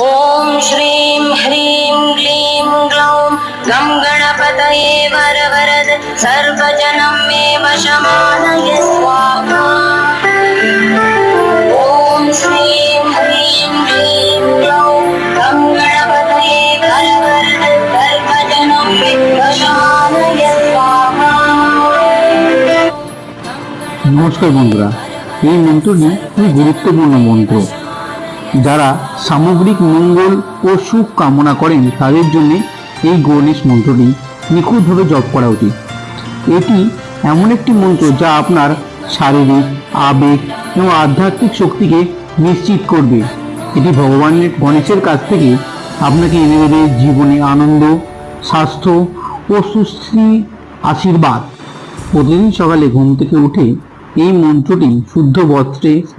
ओम श्रीं ह्रीं क्लीं ग्लौं गं गणपतये वरवरद सर्वजनं मे वशमानय स्वाहा। ओम श्रीं ह्रीं क्लीं ग्लौं गं गणपतये वरवरद सर्वजनं मे वशमानय स्वाहा। নমস্কার বন্ধুরা, এই মন্ত্রটি খুবই গুরুত্বপূর্ণ মন্ত্র। যারা সামগ্রিক মঙ্গল ও সুখ কামনা করেন তাদের জন্য এই গণেশ মন্ত্রটি নিখুঁতভাবে জপ করা উচিত। এটি এমন একটি মন্ত্র যা আপনার শারীরিক, আবেগ এবং আধ্যাত্মিক শক্তিকে নিশ্চিত করবে। এটি ভগবানের গণেশের কাছ থেকে আপনাকে এনে দেবে জীবনে আনন্দ, স্বাস্থ্য ও সুস্থি আশীর্বাদ। প্রতিদিন সকালে ঘুম থেকে উঠে এই মন্ত্রটি শুদ্ধ বস্ত্রে